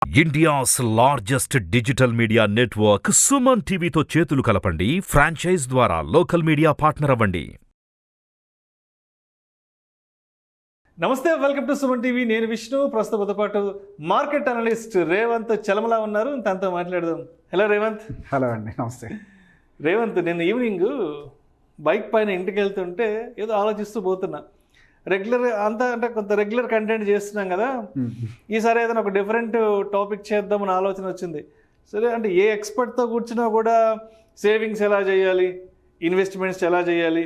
India's largest digital media network Suman టీవీతో చేతులు కలపండి. ఫ్రాంచైజ్ ద్వారా లోకల్ మీడియా పార్ట్నర్ అవ్వండి. నమస్తే, వెల్కమ్ టు సుమన్ టీవీ. నేను విష్ణు. ప్రస్తుతంతో పాటు మార్కెట్ అనలిస్ట్ రేవంత్ చలమలా ఉన్నారు. తనతో మాట్లాడదాం. హలో రేవంత్. హలో అండి, నమస్తే. రేవంత్, నేను ఈవినింగ్ బైక్ పైన ఇంటికి వెళ్తుంటే ఏదో ఆలోచిస్తూ పోతున్నా. రెగ్యులర్ అంతా అంటే కొంత రెగ్యులర్ కంటెంట్ చేస్తున్నాం కదా, ఈసారి ఏదైనా ఒక డిఫరెంట్ టాపిక్ చేద్దామని ఆలోచన వచ్చింది. సరే అంటే ఏ ఎక్స్పర్ట్తో కూర్చున్నా కూడా సేవింగ్స్ ఎలా చేయాలి, ఇన్వెస్ట్మెంట్స్ ఎలా చేయాలి,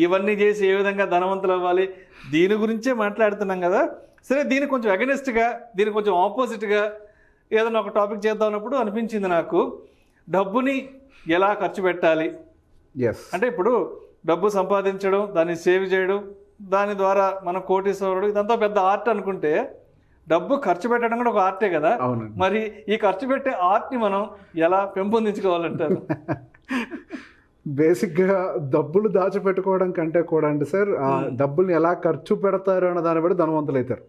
ఇవన్నీ చేసి ఏ విధంగా ధనవంతులు అవ్వాలి, దీని గురించే మాట్లాడుతున్నాం కదా. సరే, దీనికి కొంచెం అగెనిస్ట్గా, దీనికి కొంచెం ఆపోజిట్గా ఏదైనా ఒక టాపిక్ చేద్దాం అన్నప్పుడు అనిపించింది నాకు, డబ్బుని ఎలా ఖర్చు పెట్టాలి. అంటే ఇప్పుడు డబ్బు సంపాదించడం, దాన్ని సేవ్ చేయడం, దాని ద్వారా మనం కోటీశ్వరుడు, ఇదంతా పెద్ద ఆర్ట్ అనుకుంటే డబ్బు ఖర్చు పెట్టడం కూడా ఒక ఆర్టే కదా. మరి ఈ ఖర్చు పెట్టే ఆర్ట్ని మనం ఎలా పెంపొందించుకోవాలంటారు? బేసిక్గా డబ్బులు దాచిపెట్టుకోవడం కంటే కూడా అండి సార్, డబ్బుల్ని ఎలా ఖర్చు పెడతారు అన్న దాన్ని బట్టి ధనవంతులు అవుతారు.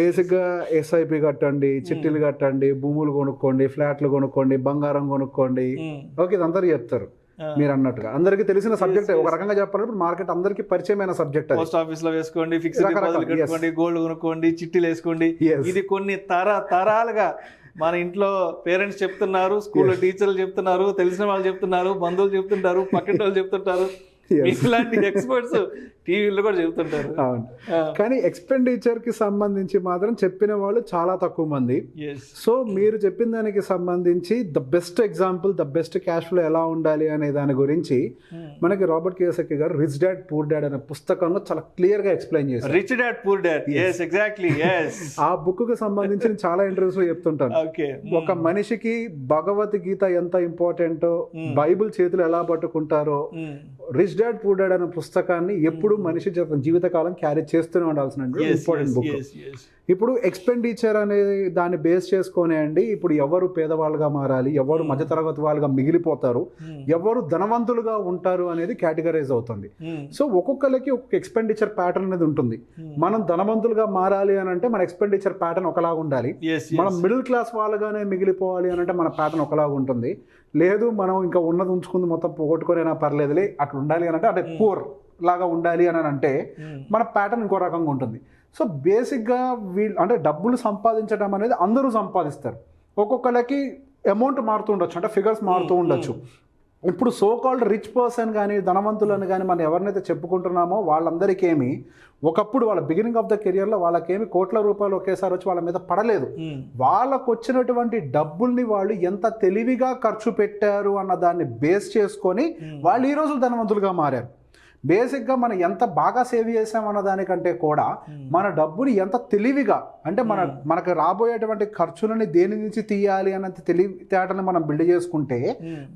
బేసిక్గా ఎస్ఐపి కట్టండి, చిట్టీలు కట్టండి, భూములు కొనుక్కోండి, ఫ్లాట్లు కొనుక్కోండి, బంగారం కొనుక్కోండి, ఓకే, ఇదంతా చెప్తారు. మీరు అన్నట్టుగా అందరికీ తెలిసిన సబ్జెక్ట్. ఒక రకంగా చెప్పాలంటే మార్కెట్ అందరికీ పరిచయమైన సబ్జెక్ట్. పోస్ట్ ఆఫీస్ లో వేసుకోండి, ఫిక్స్డ్ డిపాజిట్ కట్టుకోండి, గోల్డ్ కొనుక్కోండి, చిట్టీలు వేసుకోండి. ఇది కొన్ని తరాలుగా మన ఇంట్లో పేరెంట్స్ చెప్తున్నారు, స్కూల్లో టీచర్లు చెప్తున్నారు, తెలిసిన వాళ్ళు చెప్తున్నారు, బంధువులు చెప్తుంటారు, పక్కన వాళ్ళు చెప్తుంటారు, ఇలాంటి ఎక్స్పర్ట్స్ టీవీలో కూడా చెప్తుంటారు. అవును, కానీ ఎక్స్పెండిచర్ కి సంబంధించి మాత్రం చెప్పిన వాళ్ళు చాలా తక్కువ మంది. సో మీరు చెప్పిన దానికి సంబంధించి the best example, the best cash flow ఎలా ఉండాలి అనే దాని గురించి మనకి రాబర్ట్ కియోసాకి గారు రిచ్ డాడ్ పూర్ డాడ్ అనే పుస్తకంలో చాలా క్లియర్ గా ఎక్స్ప్లెయిన్ చేశారు. Rich dad poor dad, exactly. ఆ బుక్ కు సంబంధించి చాలా ఇంటర్వ్యూస్ లో చెప్తుంటాను. ఒక మనిషికి భగవద్గీత ఎంత ఇంపార్టెంటో, బైబుల్ చేతులు ఎలా పట్టుకుంటారో, రిచ్ డాడ్ పూర్ డాడ్ అనే పుస్తకాన్ని ఎప్పుడు మనిషి జీవితకాలం క్యారీ చేస్తూనే ఉండాల్సిన ఇంపార్టెంట్ బుక్. ఇప్పుడు ఎక్స్పెండిచర్ అనేది దాన్ని బేస్ చేసుకునే అండి, ఇప్పుడు ఎవరు పేదవాళ్ళుగా మారాలి, ఎవరు మధ్యతరగతి వాళ్ళుగా మిగిలిపోతారు, ఎవరు ధనవంతులుగా ఉంటారు అనేది కేటగరైజ్ అవుతుంది. సో ఒక్కొక్కరికి ఒక్కొక్క ఎక్స్పెండిచర్ ప్యాటర్న్ అనేది ఉంటుంది. మనం ధనవంతులుగా మారాలి అని అంటే మన ఎక్స్పెండిచర్ ప్యాటర్న్ ఒకలాగా ఉండాలి. మనం మిడిల్ క్లాస్ వాళ్ళుగానే మిగిలిపోవాలి అని అంటే మన ప్యాటర్న్ ఒకలాగా ఉంటుంది. లేదు మనం ఇంకా ఉన్నది ఉంచుకుంది మొత్తం పోగొట్టుకునేనా పర్లేదులే అట్లా ఉండాలి అని అంటే, అంటే పూర్ లాగా ఉండాలి అని అంటే మన ప్యాటర్న్ ఇంకో రకంగా ఉంటుంది. సో బేసిక్గా వీళ్ళు అంటే డబ్బులు సంపాదించడం అనేది అందరూ సంపాదిస్తారు. ఒక్కొక్కరికి అమౌంట్ మారుతూ ఉండొచ్చు, అంటే ఫిగర్స్ మారుతూ ఉండొచ్చు. ఇప్పుడు సో కాల్డ్ రిచ్ పర్సన్ కానీ ధనవంతులను కానీ మనం ఎవరినైతే చెప్పుకుంటున్నామో వాళ్ళందరికేమి ఒకప్పుడు వాళ్ళ బిగినింగ్ ఆఫ్ ద కెరియర్లో వాళ్ళకేమి కోట్ల రూపాయలు ఒకేసారి వచ్చి వాళ్ళ మీద పడలేదు. వాళ్ళకు వచ్చినటువంటి డబ్బుల్ని వాళ్ళు ఎంత తెలివిగా ఖర్చు పెట్టారు అన్న దాన్ని బేస్ చేసుకొని వాళ్ళు ఈ రోజు ధనవంతులుగా మారారు. బేసిక్గా మనం ఎంత బాగా సేవ్ చేసామన్న దానికంటే కూడా మన డబ్బుని ఎంత తెలివిగా, అంటే మనకు రాబోయేటువంటి ఖర్చులని దేని నుంచి తీయాలి అన్నంత తెలివితేటని మనం బిల్డ్ చేసుకుంటే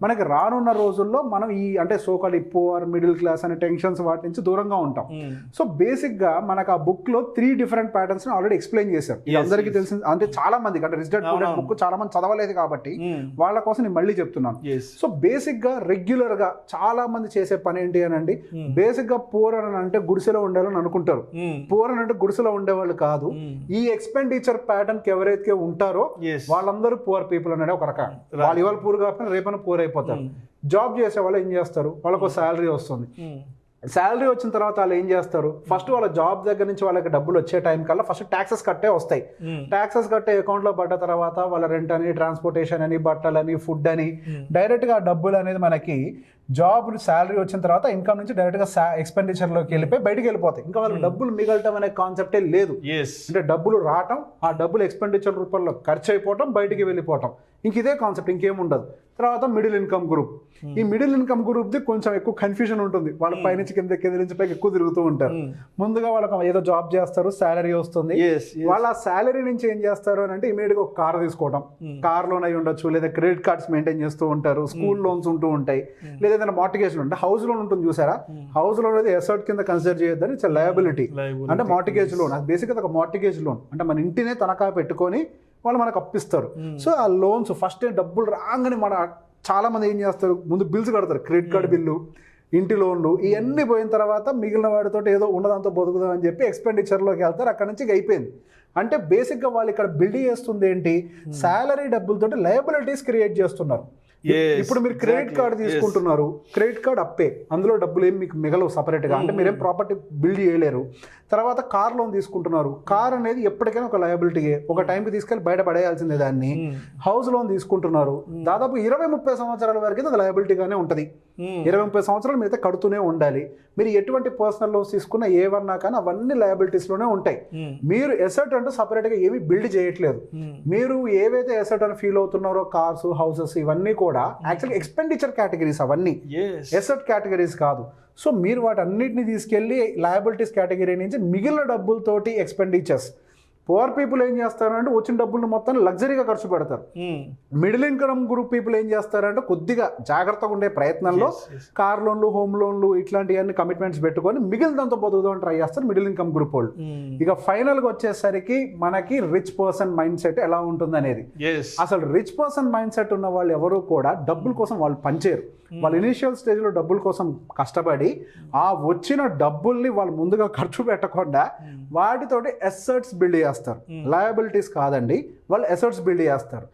మనకి రానున్న రోజుల్లో మనం ఈ అంటే సోకాల్ పువర్, మిడిల్ క్లాస్ అనే టెన్షన్స్ వాటి నుంచి దూరంగా ఉంటాం. సో బేసిక్గా మనకు ఆ బుక్ లో 3 డిఫరెంట్ ప్యాటర్న్స్ ఆల్రెడీ ఎక్స్ప్లెయిన్ చేశారు. ఇది అందరికీ తెలిసింది, అంటే చాలా మందికి అంటే rich dad poor dad book చాలా మంది చదవలేదు కాబట్టి వాళ్ళ కోసం నేను మళ్ళీ చెప్తున్నాను. సో బేసిక్గా రెగ్యులర్ గా చాలా మంది చేసే పని ఏంటి అని అండి, బేసిక్ గా పూర్ అని అంటే గుడిసెలో ఉండాలని అనుకుంటారు. పూర్ అని అంటే గుడిసెలో ఉండేవాళ్ళు కాదు. ఈ ఎక్స్పెండిచర్ ప్యాటర్న్ కి ఎవరైతే ఉంటారో వాళ్ళందరూ పూర్ పీపుల్ అనేది ఒక రకం. వాళ్ళు ఇవాళ పూర్ కాకపోయినా రేపైనా పూర్ అయిపోతారు. జాబ్ చేసే వాళ్ళు ఏం చేస్తారు, వాళ్ళకు శాలరీ వస్తుంది. శాలరీ వచ్చిన తర్వాత వాళ్ళు ఏం చేస్తారు, ఫస్ట్ వాళ్ళ జాబ్ దగ్గర నుంచి వాళ్ళకి డబ్బులు వచ్చే టైం కల్లా ఫస్ట్ ట్యాక్సెస్ కట్టే వస్తాయి. ట్యాక్సెస్ కట్టే అకౌంట్లో పడ్డ తర్వాత వాళ్ళ రెంట్ అని, ట్రాన్స్పోర్టేషన్ అని, బట్టలని, ఫుడ్ అని డైరెక్ట్గా ఆ డబ్బులు అనేది మనకి జాబ్ శాలరీ వచ్చిన తర్వాత ఇన్కమ్ నుంచి డైరెక్ట్గా ఎక్స్పెండిచర్లోకి వెళ్ళిపోయి బయటికి వెళ్ళిపోతాయి. ఇంకా వాళ్ళకి డబ్బులు మిగలటం అనే కాన్సెప్టే లేదు. అంటే డబ్బులు రావటం, ఆ డబ్బులు ఎక్స్పెండిచర్ రూపంలో ఖర్చు అయిపోవటం, బయటికి వెళ్ళిపోవటం, ఇంక ఇదే కాన్సెప్ట్, ఇంకేముండదు. తర్వాత మిడిల్ ఇన్కమ్ గ్రూప్. ఈ మిడిల్ ఇన్కమ్ గ్రూప్ది కొంచెం ఎక్కువ కన్ఫ్యూజన్ ఉంటుంది. వాళ్ళ పైనుంచి కింద నుంచి పైకి ఎక్కువ తిరుగుతూ ఉంటారు. ముందుగా వాళ్ళకి ఏదో జాబ్ చేస్తారు, శాలరీ వస్తుంది. వాళ్ళ శాలరీ నుంచి ఏం చేస్తారు అని అంటే ఇమీడియట్గా ఒక కార్ తీసుకోవడం, కార్ లోన్ అయి ఉండొచ్చు, లేదా క్రెడిట్ కార్డ్స్ మెయింటైన్ చేస్తూ ఉంటారు, స్కూల్ లోన్స్ ఉంటూ ఉంటాయి, లేదా ఏదైనా మార్టిగేజ్ లోన్, అంటే హౌస్ లోన్ ఉంటుంది చూసారా, హౌస్ లోన్ అనేది ఎసెట్ కింద కన్సిడర్ చేయొద్దని, ఇట్స్ లయబిలిటీ. అంటే మార్టిగేజ్ లోన్, అది బేసిక్గా ఒక మార్టిగేజ్ లోన్, అంటే మన ఇంటినే తనఖా పెట్టుకొని వాళ్ళు మనకు అప్పిస్తారు. సో ఆ లోన్స్ ఫస్ట్ డబ్బులు రాగానే మన చాలా మంది ఏం చేస్తారు, ముందు బిల్స్ కడతారు, క్రెడిట్ కార్డు బిల్లు, ఇంటి లోన్లు ఇవన్నీ పోయిన తర్వాత మిగిలిన వాడితో ఏదో ఉన్నదంతా బతుకుదాం అని చెప్పి ఎక్స్పెండిచర్లోకి వెళ్తారు. అక్కడ నుంచి అయిపోయింది. అంటే బేసిక్గా వాళ్ళు ఇక్కడ బిల్డ్ చేస్తుంది ఏంటి, శాలరీ డబ్బులతోటి లయబిలిటీస్ క్రియేట్ చేస్తున్నారు. ఇప్పుడు మీరు క్రెడిట్ కార్డు తీసుకుంటున్నారు, క్రెడిట్ కార్డు అప్పే, అందులో డబ్బులు ఏమి మీకు మిగలవు సపరేట్గా, అంటే మీరేం ప్రాపర్టీ బిల్డ్ చేయలేరు. తర్వాత కార్ లోన్ తీసుకుంటున్నారు, కార్ అనేది ఎప్పటికైనా ఒక లయబిలిటీయే, ఒక టైంకి తీసుకెళ్ళి బయట పడేయాల్సిందే దాన్ని. హౌస్ లోన్ తీసుకుంటున్నారు, దాదాపు 20-30 సంవత్సరాల వరకు అది లయబిలిటీగానే ఉంటుంది. 20-30 సంవత్సరాలు మీరైతే కడుతూనే ఉండాలి. మీరు ఎటువంటి పర్సనల్ లోన్స్ తీసుకున్నా ఏవన్నా కానీ అవన్నీ లయబిలిటీస్లోనే ఉంటాయి. మీరు ఎసెట్ అంటూ సపరేట్గా ఏమీ బిల్డ్ చేయట్లేదు. మీరు ఏవైతే ఎసెట్ అని ఫీల్ అవుతున్నారో, కార్స్, హౌసెస్, ఇవన్నీ కూడా యాక్చువల్గా ఎక్స్పెండిచర్ కేటగిరీస్, అవన్నీ ఎసెట్ కేటగిరీస్ కాదు. సో మీరు వాటన్నిటిని తీసుకెళ్ళి లయబిలిటీస్ కేటగిరీ నుంచి మిగిలిన డబ్బులతోటి ఎక్స్పెండిచర్స్. పువర్ పీపుల్ ఏం చేస్తారంటే వచ్చిన డబ్బులు మొత్తం లగ్జరీగా ఖర్చు పెడతారు. మిడిల్ ఇన్కమ్ గ్రూప్ పీపుల్ ఏం చేస్తారంటే కొద్దిగా జాగ్రత్తగా ఉండే ప్రయత్నంలో కార్ లోన్లు, హోమ్ లోన్లు ఇట్లాంటివన్నీ కమిట్మెంట్స్ పెట్టుకొని మిగిలినంత బతుకుదామని ట్రై చేస్తారు మిడిల్ ఇన్కమ్ గ్రూప్ వాళ్ళు. ఇక ఫైనల్గా వచ్చేసరికి మనకి రిచ్ పర్సన్ మైండ్ సెట్ ఎలా ఉంటుంది అనేది. అసలు రిచ్ పర్సన్ మైండ్ సెట్ ఉన్న వాళ్ళు ఎవరు కూడా డబ్బుల కోసం వాళ్ళు పనిచేయరు. వాళ్ళు ఇనిషియల్ స్టేజ్లో డబ్బుల కోసం కష్టపడి ఆ వచ్చిన డబ్బుల్ని వాళ్ళు ముందుగా ఖర్చు పెట్టకుండా వాటితోటి అసెట్స్ బిల్డ్ చేస్తారు. లయబిలిటీస్ కాదండి, వాళ్ళు అసెట్స్ బిల్డ్ చేస్తారు.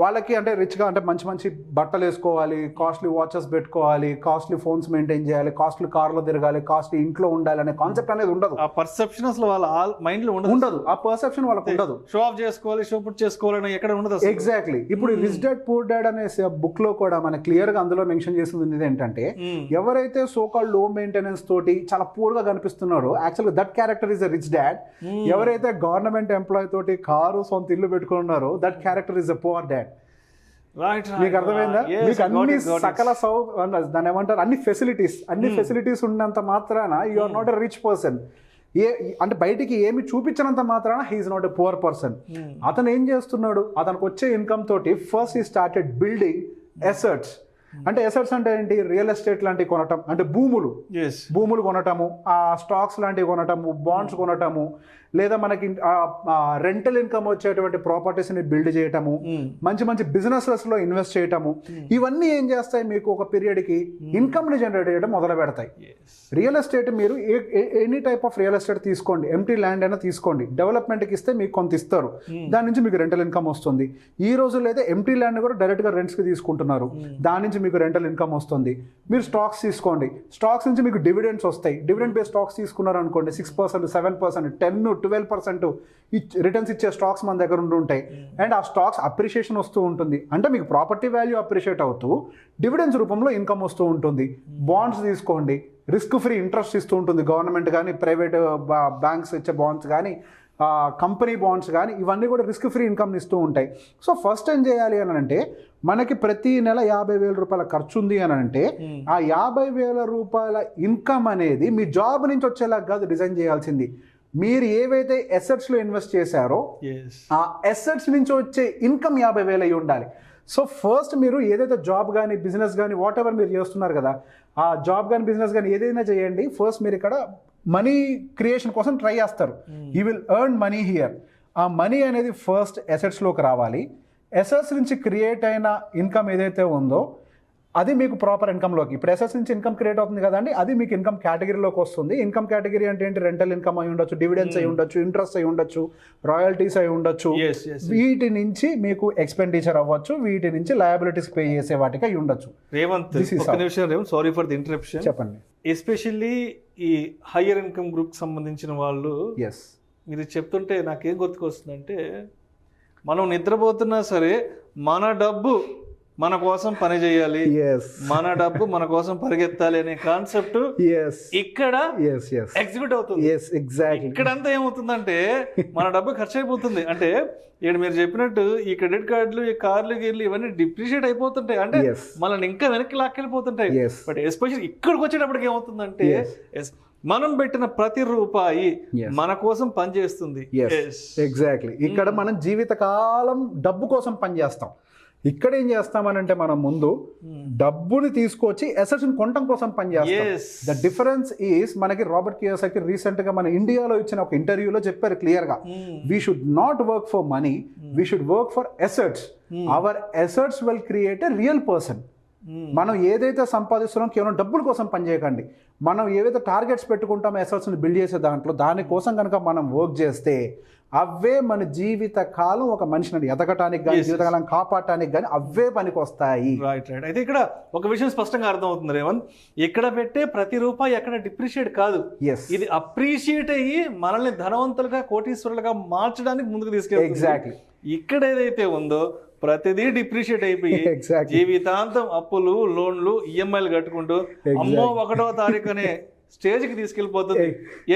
వాళ్ళకి అంటే రిచ్గా అంటే మంచి మంచి బట్టలు వేసుకోవాలి, కాస్ట్లీ వాచెస్ పెట్టుకోవాలి, కాస్ట్లీ ఫోన్స్ మెయింటైన్ చేయాలి, కాస్ట్లీ కార్లో తిరగాలి, కాస్ట్లీ ఇంట్లో ఉండాలి అనే కాన్సెప్ట్ అనేది ఉండదు. ఆ పర్సెప్షన్ అసలు వాళ్ళ మైండ్ లో ఉండదు. ఆ పర్సెప్షన్ వాళ్ళకి ఉండదు. షో ఆఫ్ చేసుకోవాలి, షో పుట్ చేసుకోవాలని ఎక్కడ ఉండదు. ఎగ్జాక్ట్లీ. ఇప్పుడు రిచ్ డాడ్ పూర్ డాడ్ అనే బుక్ లో కూడా మనకి క్లియర్ గా అందులో మెన్షన్ చేసింది ఏంటంటే ఎవరైతే సో కాల్డ్ లో మెయింటెనెన్స్ తోటి చాలా పూర్ గా కనిపిస్తున్నారో యాక్చువల్గా that character is a rich dad. ఎవరైతే గవర్నమెంట్ ఎంప్లాయ్ తోటి కారు, సొంత ఇల్లు పెట్టుకున్నారో that character is a poor dad. మీకు అర్థమైందా? మీకు అన్ని సకల దాన్ని ఏమంటారు, అన్ని ఫెసిలిటీస్ ఉన్నంత మాత్రాన you are not a rich person. అంటే బయటికి ఏమి చూపించినంత మాత్రాన he is not a poor person. అతను ఏం చేస్తున్నాడు, అతనికి వచ్చే ఇన్కమ్ తోటి first he started building assets. అంటే అసెట్స్ అంటే ఏంటి, రియల్ ఎస్టేట్ లాంటివి కొనటం, అంటే భూములు కొనటము, ఆ స్టాక్స్ లాంటివి కొనటము, బాండ్స్ కొనటము, లేదా మనకి రెంటల్ ఇన్కమ్ వచ్చేటువంటి ప్రాపర్టీస్ని బిల్డ్ చేయటము, మంచి మంచి బిజినెసెస్లో ఇన్వెస్ట్ చేయటము. ఇవన్నీ ఏం చేస్తాయి, మీకు ఒక పీరియడ్కి ఇన్కమ్ని జనరేట్ చేయడం మొదలు పెడతాయి. రియల్ ఎస్టేట్ మీరు any type of real estate తీసుకోండి, ఎంటీ ల్యాండ్ అయినా తీసుకోండి, డెవలప్మెంట్కి ఇస్తే మీకు కొంత ఇస్తారు, దాని నుంచి మీకు రెంటల్ ఇన్కమ్ వస్తుంది. ఈ రోజుల్లో అయితే ఎంటీ ల్యాండ్ కూడా డైరెక్ట్గా రెంట్స్కి తీసుకుంటున్నారు, దాని నుంచి మీకు రెంటల్ ఇన్కమ్ వస్తుంది. మీరు స్టాక్స్ తీసుకోండి, స్టాక్స్ నుంచి మీకు డివిడెండ్స్ వస్తాయి. డివిడెండ్ బేస్ స్టాక్స్ తీసుకున్నారు అనుకోండి, 6%, 7%, 10%, 12% రిటర్న్స్ ఇచ్చే స్టాక్స్ మన దగ్గర ఉంటాయి. అండ్ ఆ స్టాక్స్ అప్రిషియేషన్ వస్తూ ఉంటుంది, అంటే మీకు ప్రాపర్టీ వాల్యూ అప్రిషియేట్ అవుతూ డివిడెండ్స్ రూపంలో ఇన్కమ్ వస్తూ ఉంటుంది. బాండ్స్ తీసుకోండి, రిస్క్ ఫ్రీ ఇంట్రెస్ట్ ఇస్తూ ఉంటుంది గవర్నమెంట్ కానీ, ప్రైవేట్ బ్యాంక్స్ ఇచ్చే బాండ్స్ కానీ, కంపెనీ బాండ్స్ కానీ, ఇవన్నీ కూడా రిస్క్ ఫ్రీ ఇన్కమ్ ఇస్తూ ఉంటాయి. సో ఫస్ట్ ఏం చేయాలి అని అంటే, మనకి ప్రతి నెల 50,000 రూపాయల ఖర్చు ఉంది అని అంటే ఆ 50,000 రూపాయల ఇన్కమ్ అనేది మీ జాబ్ నుంచి వచ్చేలా కాదు డిజైన్ చేయాల్సింది. మీరు ఏవైతే అసెట్స్లో ఇన్వెస్ట్ చేశారో ఆ అసెట్స్ నుంచి వచ్చే ఇన్కమ్ 50,000 అయి ఉండాలి. సో ఫస్ట్ మీరు ఏదైతే జాబ్ కానీ, బిజినెస్ కానీ, వాట్ ఎవర్ మీరు చేస్తున్నారు కదా, ఆ జాబ్ కానీ, బిజినెస్ కానీ ఏదైనా చేయండి, ఫస్ట్ మీరు ఇక్కడ మనీ క్రియేషన్ కోసం ట్రై చేస్తారు. You will earn money here. ఆ మనీ అనేది ఫస్ట్ అసెట్స్లోకి రావాలి. అసెట్స్ నుంచి క్రియేట్ అయిన ఇన్కమ్ ఏదైతే ఉందో అది మీకు ప్రాపర్ ఇన్కమ్లోకి, ఇప్పుడు అసెట్స్ నుంచి ఇన్కమ్ క్రియేట్ అవుతుంది కదండి, అది మీకు ఇన్కమ్ కేటగిరీలోకి వస్తుంది. ఇన్కమ్ కేటగిరీ అంటే ఏంటి, రెంటల్ ఇన్కమ్ అయి ఉండొచ్చు, డివిడెండ్స్ అయి ఉండొచ్చు, ఇంట్రెస్ట్ అయి ఉండొచ్చు, రాయల్టీస్ అయి ఉండొచ్చు. వీటి నుంచి మీకు ఎక్స్పెండిచర్ అవ్వచ్చు, వీటి నుంచి లయబిలిటీస్ పే చేసే వాటికి అయి ఉండొచ్చు. Revanth, sorry for the interruption, చెప్పండి. ఎస్పెషల్లీ ఈ హయ్యర్ ఇన్కమ్ గ్రూప్ సంబంధించిన వాళ్ళు, మీరు చెప్తుంటే నాకేం గుర్తుకొస్తుందంటే, మనం నిద్రపోతున్నా సరే మన డబ్బు మన కోసం పని చేయాలి, మన డబ్బు మన కోసం పరిగెత్తాలి అనే కాన్సెప్ట్ ఇక్కడ ఎగ్జిక్యూట్ అవుతుంది. ఇక్కడంతా ఏమవుతుందంటే మన డబ్బు ఖర్చు అయిపోతుంది. అంటే ఇక్కడ మీరు చెప్పినట్టు ఈ క్రెడిట్ కార్డులు, ఈ కార్లు, గీర్లు ఇవన్నీ డిప్రిషియేట్ అయిపోతుంటాయి, అంటే మనల్ని ఇంకా వెనక్కి లాక్కెళ్ళిపోతుంటాయి. బట్ ఎస్పెషల్లీ ఇక్కడికి వచ్చేటప్పటికి ఏమవుతుందంటే మనం పెట్టిన ప్రతి రూపాయి మన కోసం పనిచేస్తుంది. ఎగ్జాక్ట్లీ. ఇక్కడ మనం జీవితకాలం డబ్బు కోసం పనిచేస్తాం. ఇక్కడ ఏం చేస్తామనంటే మనం ముందు డబ్బుని తీసుకొచ్చి అసెట్స్ కొనటం కోసం పనిచేస్తాం. ద డిఫరెన్స్ ఈస్, మనకి రాబర్ట్ కియోసాకి రీసెంట్ గా మన ఇండియాలో ఇచ్చిన ఒక ఇంటర్వ్యూలో చెప్పారు క్లియర్ గా, we should not work for money, we should work for assets. Our assets will create a real person. మనం ఏదైతే సంపాదిస్తున్నాం కేవలం డబ్బుల కోసం పనిచేయకండి. మనం ఏవైతే టార్గెట్స్ పెట్టుకుంటామో ఎసెట్స్ని బిల్డ్ చేసే దాంట్లో దానికోసం కనుక మనం వర్క్ చేస్తే అవే మన జీవిత కాలం ఒక మనిషిని ఎదగటానికి కానీ జీవితకాలం కాపాడటానికి కానీ అవే పనికి వస్తాయి. రైట్. అయితే ఇక్కడ ఒక విషయం స్పష్టంగా అర్థమవుతుంది రేవంత్, ఇక్కడ పెట్టే ప్రతి రూపాయి ఎక్కడ డిప్రిషియేట్ కాదు, ఇది అప్రిషియేట్ అయ్యి మనల్ని ధనవంతులుగా కోటీశ్వరులుగా మార్చడానికి ముందుకు తీసుకెళ్తాం. ఎగ్జాక్ట్లీ. ఇక్కడ ఏదైతే ఉందో ప్రతిదీ డిప్రిషియేట్ అయిపోయి జీవితాంతం అప్పులు, లోన్లు, ఈఎంఐలు కట్టుకుంటూ అమ్మో 1వ తారీఖు అనే స్టేజ్ కి తీసుకెళ్లిపోతుంది.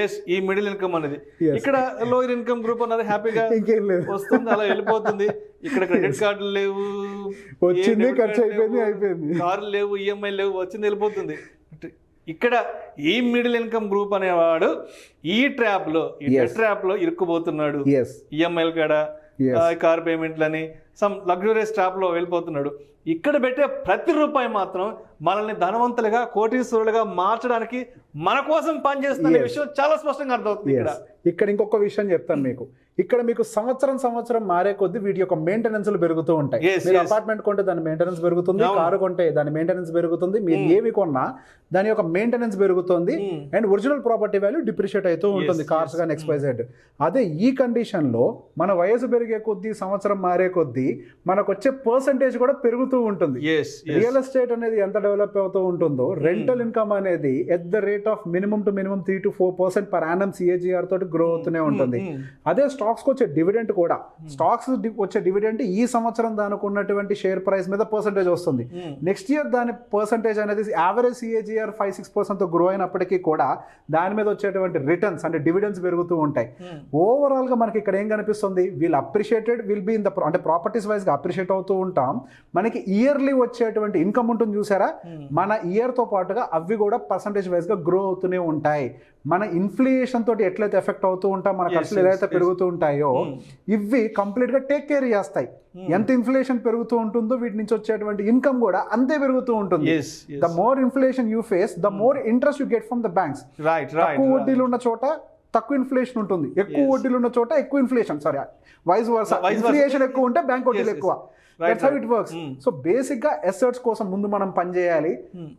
ఎస్, ఈ మిడిల్ ఇన్కమ్ అనేది. ఇక్కడ లోయర్ ఇన్కమ్ గ్రూప్ అన్నది హ్యాపీగా వస్తుంది, అలా వెళ్ళిపోతుంది. ఇక్కడ క్రెడిట్ కార్డులు లేవు, వచ్చింది ఖర్చు అయిపోయింది, కార్లు లేవు, ఈఎంఐ లేవు, వచ్చింది వెళ్ళిపోతుంది. ఇక్కడ ఈ మిడిల్ ఇన్కమ్ గ్రూప్ అనేవాడు ఈ ట్రాప్ లో ఇరుక్కుపోతున్నాడు. ఈఎంఐలు కాడ, కార్ పేమెంట్లని, సమ్ లగ్జూరియస్ ట్రాప్ లో వెళ్ళిపోతున్నాడు. ఇక్కడ పెట్టే ప్రతి రూపాయి మాత్రం మనల్ని ధనవంతులుగా కోటీశ్వరులుగా మార్చడానికి మన కోసం పనిచేస్తున్న విషయం చాలా స్పష్టంగా అర్థమవుతుంది. ఇక్కడ ఇంకొక విషయం చెప్తాను మీకు. ఇక్కడ మీకు సంవత్సరం మారే కొద్దీ వీటి యొక్క మెయింటెనెన్స్లు పెరుగుతూ ఉంటాయి. మీరు అపార్ట్మెంట్ కొంటే దాని మెయింటెనెన్స్ పెరుగుతుంది, కారు కొంటే దాని మెయింటెనెన్స్ పెరుగుతుంది, మీరు ఏమి కొన్నా దాని యొక్క మెయింటెనెన్స్ పెరుగుతుంది, and original property value depreciate అవుతూ ఉంటుంది, కార్స్ కానీ XYZ. అదే ఈ కండిషన్ లో మన వయసు పెరిగే కొద్దీ, సంవత్సరం మారే కొద్దీ మనకు వచ్చే పర్సంటేజ్ కూడా పెరుగుతూ ఉంటుంది. రియల్ ఎస్టేట్ అనేది ఎంత డెవలప్ అవుతూ ఉంటుందో, రెంటల్ ఇన్కమ్ అనేది at the rate of minimum 3 to 4% per annum CAGR తోటి గ్రో అవుతూనే ఉంటుంది. అదే స్టాక్స్కి వచ్చే డివిడెంట్ కూడా, స్టాక్స్ వచ్చే డివిడెంట్ ఈ సంవత్సరం దానికి ఉన్నటువంటి షేర్ ప్రైస్ మీద పర్సంటేజ్ వస్తుంది. నెక్స్ట్ ఇయర్ దాని పర్సంటేజ్ అనేది యావరేజ్ CAGR 5-6% తో గ్రో అయినప్పటికీ కూడా దాని మీద వచ్చేటువంటి రిటర్న్స్ అంటే డివిడెండ్స్ పెరుగుతూ ఉంటాయి. ఓవరాల్ గా మనకి ఇక్కడ ఏం కనిపిస్తుంది, we'll appreciated will be in the అంటే ప్రాపర్టీస్ వైజ్ గా అప్రిషియేట్ అవుతూ ఉంటాం. మనకి ఇయర్లీ వచ్చేటువంటి ఇన్కమ్ ఉంటుంది చూసారా, మన ఇయర్ తో పాటుగా అవి కూడా పర్సంటేజ్ వైజ్ గా గ్రో అవుతూనే ఉంటాయి. మన ఇన్ఫ్లేషన్ తోటి ఎట్లయితే ఎఫెక్ట్ అవుతూ ఉంటాం, మన ఖర్చులు ఏదైతే పెరుగుతూ ఉంటాయో ఇవి కంప్లీట్ గా టేక్ కేర్ చేస్తాయి. ఎంత ఇన్ఫ్లేషన్ పెరుగుతూ ఉంటుందో వీటి నుంచి వచ్చేటువంటి ఇన్కమ్ కూడా అంతే పెరుగుతూ ఉంటుంది. The more inflation you face, the more interest you get from the banks. తక్కువ వడ్డీలు ఉన్న చోట తక్కువ ఇన్ఫ్లేషన్ ఉంటుంది, ఎక్కువ వడ్డీలు ఉన్న చోట ఎక్కువ inflation, sorry vice versa, inflation ఎక్కువ ఉంటే బ్యాంక్ వడ్డీలు ఎక్కువ. That's how it works. So basic గా అసెట్స్ కోసం ముందు మనం పని చేయాలి,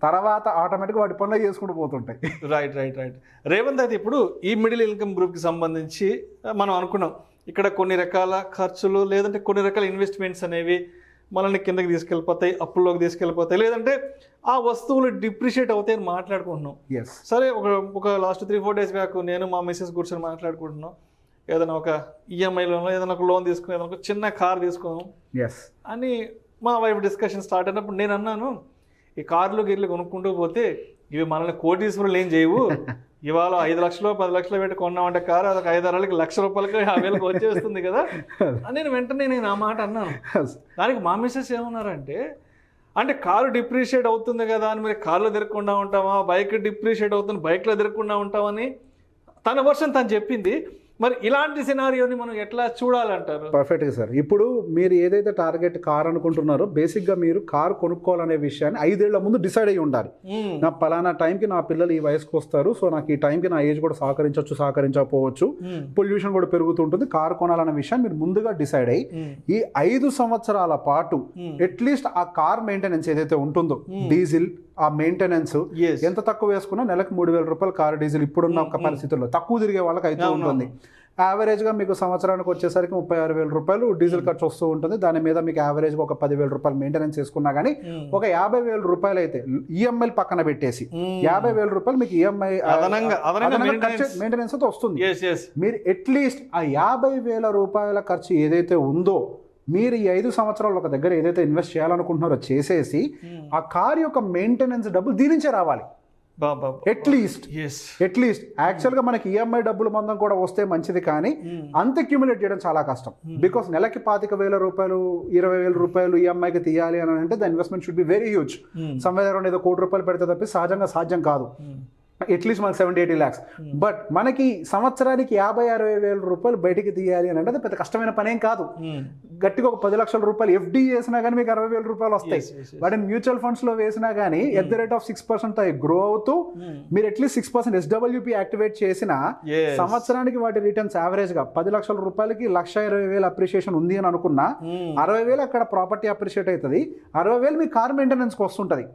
తర్వాత ఆటోమేటిక్ వాటి పనులు చేసుకుంటూ పోతుంటాయి. రైట్. రేవంత్, అయితే ఇప్పుడు ఈ మిడిల్ ఇన్కమ్ గ్రూప్ కి సంబంధించి మనం అనుకున్నాం ఇక్కడ కొన్ని రకాల ఖర్చులు లేదంటే కొన్ని రకాల ఇన్వెస్ట్మెంట్స్ అనేవి మనల్ని కిందకి తీసుకెళ్ళిపోతాయి, అప్పుల్లోకి తీసుకెళ్ళిపోతాయి, లేదంటే ఆ వస్తువులు డిప్రిషియేట్ అవుతాయని మాట్లాడుకుంటున్నాం. సరే, ఒక లాస్ట్ 3-4 days బ్యాక్ నేను మా మిస్సెస్ కూర్చొని మాట్లాడుకుంటున్నాం. ఏదైనా ఒక ఈఎంఐలో ఏదైనా ఒక లోన్ తీసుకుని ఏదైనా ఒక చిన్న కార్ తీసుకున్నాం అని మా వైఫ్ డిస్కషన్ స్టార్ట్ అయినప్పుడు నేను అన్నాను, ఈ కార్లు గిర్లు కొనుక్కుంటూ పోతే ఇవి మనల్ని కోటీశ్వరులు ఏం చేయవు. ఇవాళ 5 లక్షలు 10 లక్షలు పెట్టి కొన్నామంటే కారు అదొక 5-6 లక్షల రూపాయలకి 50,000 వచ్చేస్తుంది కదా అని నేను ఆ మాట అన్నాను. దానికి మా మిస్సెస్ ఏమన్నారంటే, అంటే కారు డిప్రిషియేట్ అవుతుంది కదా అని మరి కార్లో తిరగకుండా ఉంటావా, బైక్ డిప్రిషియేట్ అవుతుంది బైక్లో తిరగకుండా ఉంటామని తన వర్షన్ తను చెప్పింది. మరి ఇలాంటి సినారియోని మనం ఎట్లా చూడాలంటారు? పర్ఫెక్ట్గా సార్. ఇప్పుడు మీరు ఏదైతే టార్గెట్ కార్ అనుకుంటున్నారో, బేసిక్గా మీరు కార్ కొనుక్కోవాలనే విషయాన్ని 5 ఏళ్ల ముందు డిసైడ్ అయ్యి ఉండాలి. నా పలానా టైంకి నా పిల్లలు ఈ వయసుకు వస్తారు, సో నాకు ఈ టైంకి నా ఏజ్ కూడా సహకరించకపోవచ్చు, పొల్యూషన్ కూడా పెరుగుతుంటుంది, కార్ కొనాలనే విషయాన్ని మీరు ముందుగా డిసైడ్ అయ్యి ఈ 5 సంవత్సరాల పాటు అట్లీస్ట్ ఆ కార్ మెయింటెనెన్స్ ఏదైతే ఉంటుందో, డీజిల్ ఆ మెయింటెనెన్స్ ఎంత తక్కువ వేసుకున్నా నెలకు 3,000 రూపాయలు కార్ డీజిల్ ఇప్పుడున్న ఒక పరిస్థితుల్లో తక్కువ తిరిగే వాళ్ళకి అయితే ఉంటుంది. యావరేజ్గా మీకు సంవత్సరానికి వచ్చేసరికి 36,000 రూపాయలు డీజిల్ ఖర్చు వస్తూ ఉంటుంది. దాని మీద మీకు యావరేజ్గా ఒక 10,000 రూపాయలు మెయింటెనెన్స్ చేసుకున్నా కానీ ఒక 50,000 రూపాయలు అయితే ఈఎంఐ పక్కన పెట్టేసి 50,000 రూపాయలు మీకు ఈఎంఐ మెయింటెనెన్స్ అయితే వస్తుంది. మీరు అట్లీస్ట్ ఆ 50,000 రూపాయల ఖర్చు ఏదైతే ఉందో మీరు ఈ 5 సంవత్సరాలు ఒక దగ్గర ఏదైతే ఇన్వెస్ట్ చేయాలనుకుంటున్నారో చేసేసి ఆ కార్ యొక్క మెయింటెనెన్స్ డబ్బులు దీనించే రావాలి. అట్లీస్ట్ యాక్చువల్గా మనకి ఈఎంఐ డబ్బులు మొత్తం కూడా వస్తే మంచిది, కానీ అంత అక్యుములేట్ చేయడం చాలా కష్టం. బికాస్ నెలకి 25,000 రూపాయలు 20,000 రూపాయలు ఈఎంఐకి తీయాలి అని అంటే the investment should be very huge. Somewhere around ఏదో 1 కోటి రూపాయలు పెడితే తప్పి సహజంగా సాధ్యం కాదు. అట్లీస్ట్ మనకి 70-80 lakhs. బట్ మనకి సంవత్సరానికి 50-60 వేల రూపాయలు బయటికి తీయాలి అని అంటే అది పెద్ద కష్టమైన పనేం కాదు. గట్టిగా ఒక 10 లక్షల రూపాయలు ఎఫ్డి చేసినా కానీ మీకు 60 వేల రూపాయలు వస్తాయి. వాటిని మ్యూచువల్ ఫండ్స్ లో వేసినా కానీ ఎట్ ద రేట్ ఆఫ్ 6% అవి గ్రో అవుతూ మీరు అట్లీస్ట్ 6% SWP యాక్టివేట్ చేసిన సంవత్సరానికి వాటి రిటర్న్స్ యావరేజ్ గా 10 లక్షల రూపాయలకి 1,20,000 అప్రిషియేషన్ ఉంది అని అనుకున్నా 60,000 అక్కడ ప్రాపర్టీ అప్రిషియేట్ అవుతుంది, 60,000 మీ కార్ మెయింటెనెన్స్కి వస్తుంటుంది.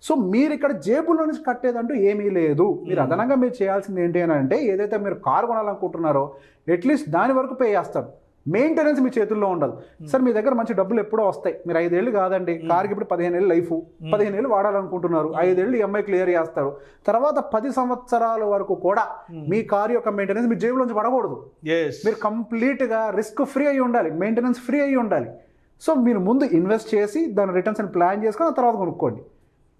సో మీరు ఇక్కడ జేబులో నుంచి కట్టేదంటూ ఏమీ లేదు. మీరు అదనంగా మీరు చేయాల్సింది ఏంటి అని అంటే ఏదైతే మీరు కారు కొనాలనుకుంటున్నారో అట్లీస్ట్ దాని వరకు పే చేస్తారు. మెయింటెనెన్స్ మీ చేతుల్లో ఉండదు. సార్ మీ దగ్గర మంచి డబ్బులు ఎప్పుడో వస్తాయి, మీరు 5 ఏళ్ళు కాదండి, కార్కి ఇప్పుడు 15 ఏళ్ళు లైఫ్, 15 ఏళ్ళు వాడాలనుకుంటున్నారు, 5 ఏళ్ళు EMI క్లియర్ చేస్తారు, తర్వాత 10 సంవత్సరాల వరకు కూడా మీ కార్ యొక్క మెయింటెనెన్స్ మీ జేబులోంచి పడకూడదు. మీరు కంప్లీట్గా రిస్క్ ఫ్రీ అయ్యి ఉండాలి, మెయింటెనెన్స్ ఫ్రీ అయ్యి ఉండాలి. సో మీరు ముందు ఇన్వెస్ట్ చేసి దాని రిటర్న్స్ ప్లాన్ చేసుకొని ఆ తర్వాత కొనుక్కోండి.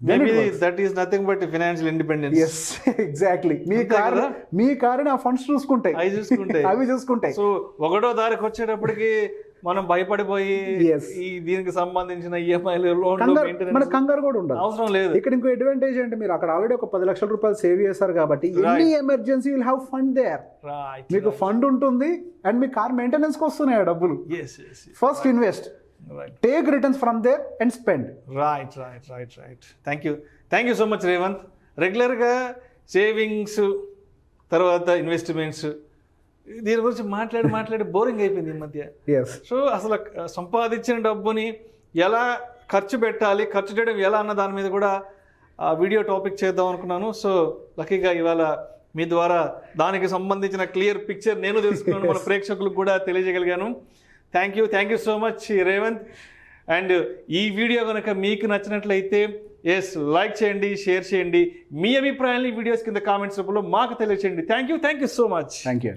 Maybe that is nothing but financial independence. Yes, exactly. Me car ఆ ఫండ్స్ చూసుకుంటాయి, అవి చూసుకుంటాయి. సో ఒకటో తారీఖు వచ్చేటప్పటికి మనం భయపడిపోయి దీనికి సంబంధించిన ఈఎంఐలు మన కంగారు కూడా ఉండదు, అవసరం లేదు. ఇక్కడ ఇంకో అడ్వాంటేజ్ అంటే మీరు అక్కడ ఆల్రెడీ ఒక 10 లక్షల రూపాయలు సేవ్ చేశారు కాబట్టి any emergency will have fund there. మీకు ఫండ్ ఉంటుంది అండ్ మీ కార్ మెయింటెనెన్స్ కి వస్తున్నాయి డబ్బులు. First invest, take returns from there and spend. Right. Thank you so much, Revanth. రెగ్యులర్గా సేవింగ్స్ తర్వాత ఇన్వెస్ట్మెంట్స్ దీని గురించి మాట్లాడి బోరింగ్ అయిపోయింది ఈ మధ్య. సో అసలు సంపాదించిన డబ్బుని ఎలా ఖర్చు పెట్టాలి, ఖర్చు చేయడం ఎలా అన్న దాని మీద కూడా వీడియో టాపిక్ చేద్దాం అనుకున్నాను. సో లక్కీగా ఇవాళ మీ ద్వారా దానికి సంబంధించిన క్లియర్ పిక్చర్ నేను తెలుసుకున్నాను, మన ప్రేక్షకులకు కూడా తెలియజేయగలిగాను. Thank you so much Revanth. And ఈ వీడియో కనుక మీకు నచ్చినట్లయితే లైక్ చేయండి, షేర్ చేయండి, మీ అభిప్రాయాన్ని వీడియోస్ కింద కామెంట్స్ రూపంలో మాకు తెలియచేయండి. Thank you so much. Thank you.